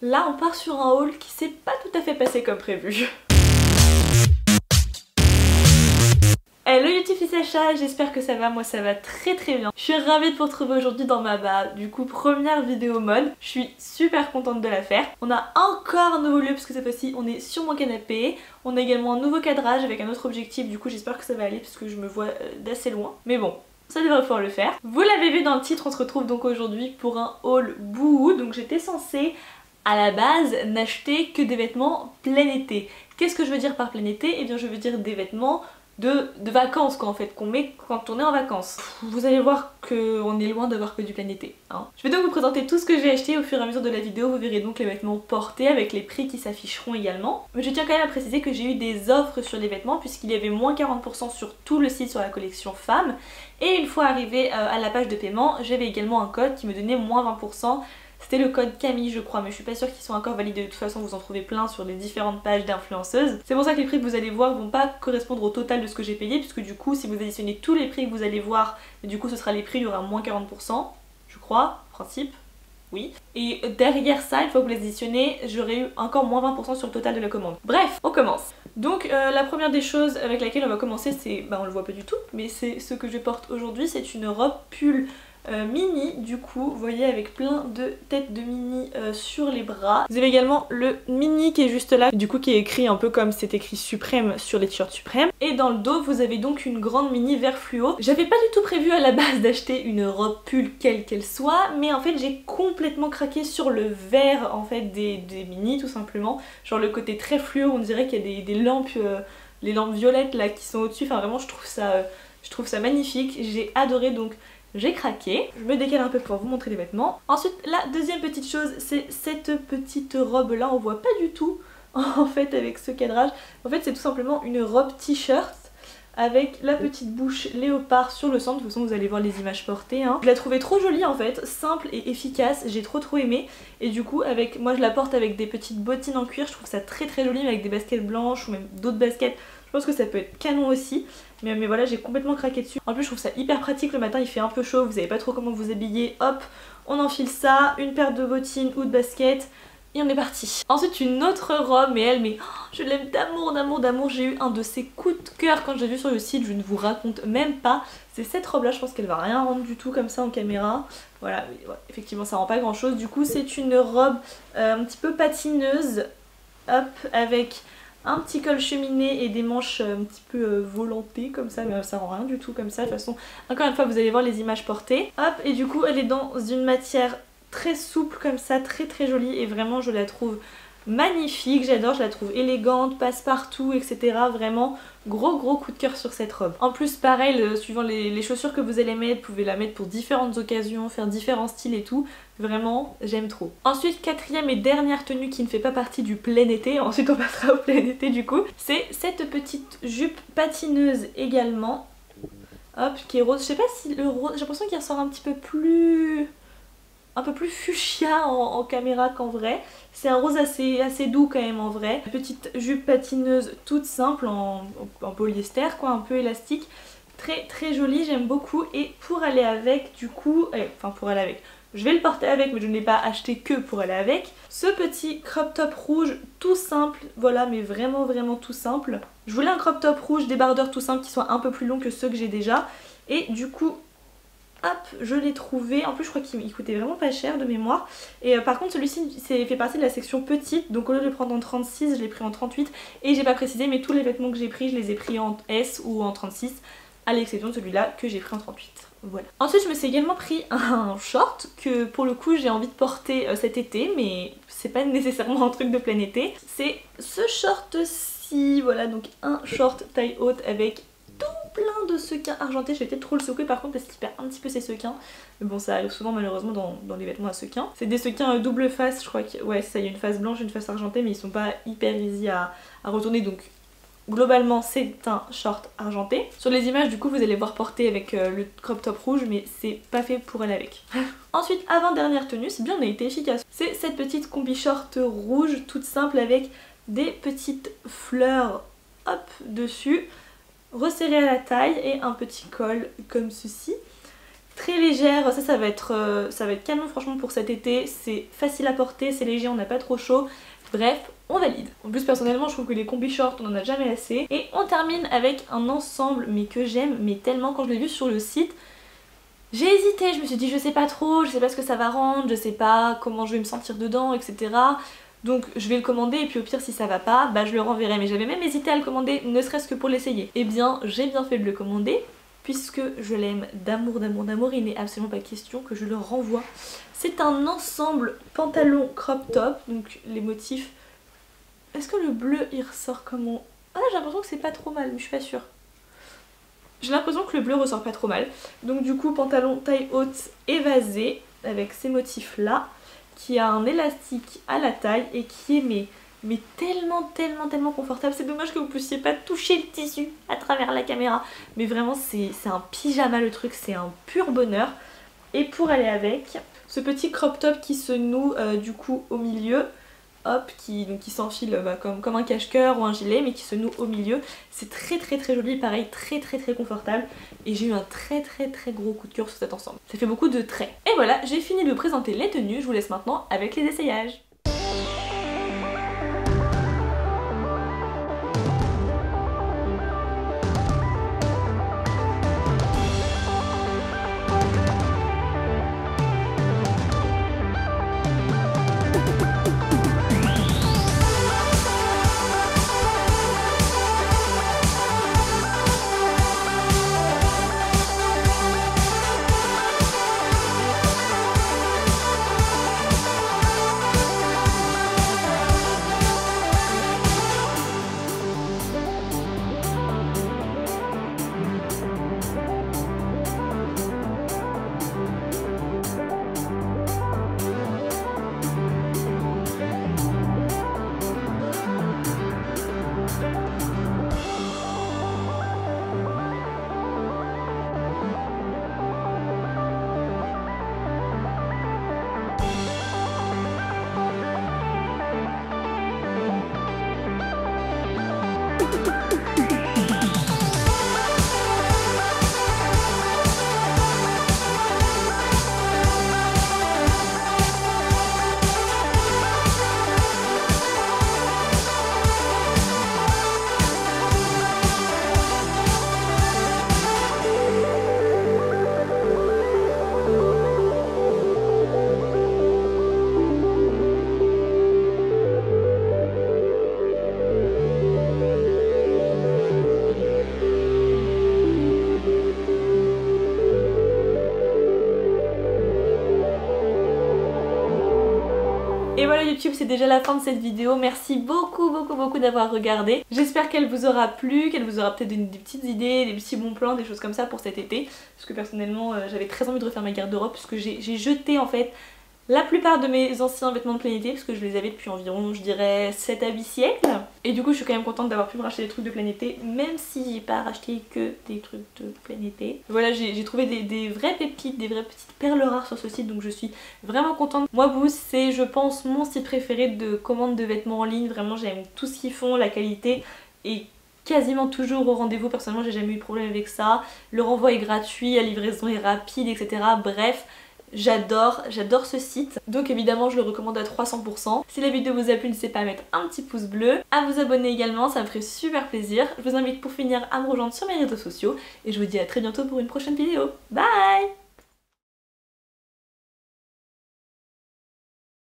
Là on part sur un haul qui s'est pas tout à fait passé comme prévu. Hello YouTube et Sacha, j'espère que ça va, moi ça va très très bien. Je suis ravie de vous retrouver aujourd'hui dans ma du coup première vidéo mode. Je suis super contente de la faire. On a encore un nouveau lieu parce que cette fois-ci on est sur mon canapé. On a également un nouveau cadrage avec un autre objectif, du coup j'espère que ça va aller parce que je me vois d'assez loin. Mais bon, ça devrait pouvoir le faire. Vous l'avez vu dans le titre, on se retrouve donc aujourd'hui pour un haul bouhou. Donc j'étais censée à la base n'acheter que des vêtements plein été. Qu'est-ce que je veux dire par plein été? Eh bien je veux dire des vêtements de vacances quoi en fait, qu'on met quand on est en vacances. Vous allez voir qu'on est loin d'avoir que du plein été. Hein. Je vais donc vous présenter tout ce que j'ai acheté au fur et à mesure de la vidéo. Vous verrez donc les vêtements portés avec les prix qui s'afficheront également. Mais je tiens quand même à préciser que j'ai eu des offres sur les vêtements puisqu'il y avait moins 40% sur tout le site sur la collection femmes. Et une fois arrivé à la page de paiement, j'avais également un code qui me donnait moins 20%. C'était le code Camille je crois, mais je suis pas sûre qu'ils sont encore validés. De toute façon vous en trouvez plein sur les différentes pages d'influenceuses. C'est pour ça que les prix que vous allez voir vont pas correspondre au total de ce que j'ai payé, puisque du coup si vous additionnez tous les prix que vous allez voir, du coup ce sera les prix, il y aura moins 40%, je crois, en principe. Oui. Et derrière ça, une fois que vous les additionnez, j'aurai eu encore moins 20% sur le total de la commande. Bref, on commence. Donc la première des choses avec laquelle on va commencer, c'est, on le voit pas du tout, mais c'est ce que je porte aujourd'hui, c'est une robe pull mini du coup, vous voyez, avec plein de têtes de mini sur les bras. Vous avez également le mini qui est juste là, du coup qui est écrit un peu comme c'est écrit Suprême sur les t-shirts Suprême. Et dans le dos vous avez donc une grande mini vert fluo. J'avais pas du tout prévu à la base d'acheter une robe pull quelle qu'elle soit, mais en fait j'ai complètement craqué sur le vert en fait des mini tout simplement. Genre le côté très fluo, on dirait qu'il y a des lampes, les lampes violettes là qui sont au-dessus, enfin vraiment je trouve ça magnifique, j'ai adoré donc j'ai craqué. Je me décale un peu pour vous montrer les vêtements. Ensuite, la deuxième petite chose, c'est cette petite robe là, on voit pas du tout en fait avec ce cadrage. En fait c'est tout simplement une robe t-shirt avec la petite bouche léopard sur le centre. De toute façon vous allez voir les images portées. Hein. Je la trouvais trop jolie en fait, simple et efficace, j'ai trop aimé. Et du coup avec moi je la porte avec des petites bottines en cuir, je trouve ça très joli, mais avec des baskets blanches ou même d'autres baskets. Je pense que ça peut être canon aussi, mais voilà, j'ai complètement craqué dessus. En plus je trouve ça hyper pratique, le matin il fait un peu chaud, vous savez pas trop comment vous habiller, hop, on enfile ça, une paire de bottines ou de baskets et on est parti. Ensuite une autre robe, mais elle, je l'aime d'amour, j'ai eu un de ces coups de cœur quand j'ai vu sur le site, je ne vous raconte même pas. C'est cette robe là, je pense qu'elle va rien rendre du tout comme ça en caméra. Voilà, ouais, effectivement ça rend pas grand chose. Du coup c'est une robe un petit peu patineuse, hop, avec un petit col cheminé et des manches un petit peu volantées comme ça, mais ça rend rien du tout comme ça. De toute façon, encore une fois, vous allez voir les images portées. Hop, et du coup, elle est dans une matière très souple comme ça, très jolie, et vraiment, je la trouve magnifique, j'adore, je la trouve élégante, passe-partout, etc. Vraiment, gros coup de cœur sur cette robe. En plus, pareil, suivant les chaussures que vous allez mettre, vous pouvez la mettre pour différentes occasions, faire différents styles et tout. Vraiment, j'aime trop. Ensuite, quatrième et dernière tenue qui ne fait pas partie du plein été, ensuite on passera au plein été du coup, c'est cette petite jupe patineuse également. Hop, qui est rose. Je sais pas si le rose, j'ai l'impression qu'il ressort un petit peu plus... un peu plus fuchsia en caméra qu'en vrai. C'est un rose assez doux quand même en vrai. Petite jupe patineuse toute simple en polyester quoi, un peu élastique. Très jolie, j'aime beaucoup. Et pour aller avec du coup, pour aller avec, je vais le porter avec mais je ne l'ai pas acheté que pour aller avec. Ce petit crop top rouge tout simple, voilà, mais vraiment tout simple. Je voulais un crop top rouge débardeur tout simple qui soit un peu plus long que ceux que j'ai déjà. Et du coup... hop, je l'ai trouvé. En plus je crois qu'il coûtait vraiment pas cher de mémoire. Et par contre celui-ci fait partie de la section petite. Donc au lieu de le prendre en 36, je l'ai pris en 38. Et j'ai pas précisé mais tous les vêtements que j'ai pris, je les ai pris en S ou en 36. À l'exception de celui-là que j'ai pris en 38. Voilà. Ensuite je me suis également pris un short que pour le coup j'ai envie de porter cet été. Mais c'est pas nécessairement un truc de plein été. C'est ce short-ci. Voilà, donc un short taille haute avec plein de sequins argentés. Je vais peut-être trop le secouer par contre parce qu'il perd un petit peu ses sequins. Mais bon, ça arrive souvent malheureusement dans les vêtements à sequins. C'est des sequins double face, je crois que... ouais, ça y a une face blanche et une face argentée, mais ils sont pas hyper easy à retourner. Donc globalement c'est un short argenté. Sur les images du coup vous allez voir porter avec le crop top rouge, mais c'est pas fait pour aller avec. Ensuite, avant-dernière tenue, c'est bien, on a été efficace. C'est cette petite combi short rouge toute simple avec des petites fleurs hop dessus, resserré à la taille et un petit col comme ceci. Très légère, ça va être canon franchement pour cet été, c'est facile à porter, c'est léger, on n'a pas trop chaud, bref, on valide. En plus personnellement je trouve que les combi shorts on en a jamais assez. Et on termine avec un ensemble mais que j'aime mais tellement. Quand je l'ai vu sur le site, j'ai hésité, je me suis dit je sais pas trop, je sais pas ce que ça va rendre, je sais pas comment je vais me sentir dedans, etc. Donc je vais le commander et puis au pire si ça va pas, bah je le renverrai. Mais j'avais même hésité à le commander ne serait-ce que pour l'essayer. Et bien j'ai bien fait de le commander puisque je l'aime d'amour, d'amour, d'amour. Il n'est absolument pas question que je le renvoie. C'est un ensemble pantalon crop top, donc les motifs... Est-ce que le bleu il ressort comment? Ah j'ai l'impression que c'est pas trop mal mais je suis pas sûre. J'ai l'impression que le bleu ressort pas trop mal. Donc du coup pantalon taille haute évasé avec ces motifs là, qui a un élastique à la taille et qui est mais tellement confortable. C'est dommage que vous puissiez pas toucher le tissu à travers la caméra. Mais vraiment c'est un pyjama le truc, c'est un pur bonheur. Et pour aller avec, ce petit crop top qui se noue du coup au milieu. Hop, qui s'enfile comme un cache-cœur ou un gilet mais qui se noue au milieu. C'est très joli, pareil très confortable et j'ai eu un très gros coup de cœur sur cet ensemble. Ça fait beaucoup de traits. Et voilà, j'ai fini de présenter les tenues, je vous laisse maintenant avec les essayages. Et voilà YouTube, c'est déjà la fin de cette vidéo. Merci beaucoup d'avoir regardé. J'espère qu'elle vous aura plu, qu'elle vous aura peut-être donné des petites idées, des petits bons plans, des choses comme ça pour cet été. Parce que personnellement, j'avais très envie de refaire ma garde-robe puisque j'ai jeté en fait la plupart de mes anciens vêtements de plein été parce que je les avais depuis environ, je dirais, 7 à 8 siècles. Et du coup, je suis quand même contente d'avoir pu me racheter des trucs de plein été, même si j'ai pas racheté que des trucs de plein été. Voilà, j'ai trouvé des vraies pépites, des vraies petites perles rares sur ce site, donc je suis vraiment contente. Moi, Boozt, c'est, je pense, mon site préféré de commande de vêtements en ligne. Vraiment, j'aime tout ce qu'ils font, la qualité est quasiment toujours au rendez-vous. Personnellement, j'ai jamais eu de problème avec ça. Le renvoi est gratuit, la livraison est rapide, etc. Bref, j'adore ce site. Donc évidemment je le recommande à 300%. Si la vidéo vous a plu, n'hésitez pas à mettre un petit pouce bleu, à vous abonner également, ça me ferait super plaisir. Je vous invite pour finir à me rejoindre sur mes réseaux sociaux et je vous dis à très bientôt pour une prochaine vidéo. Bye!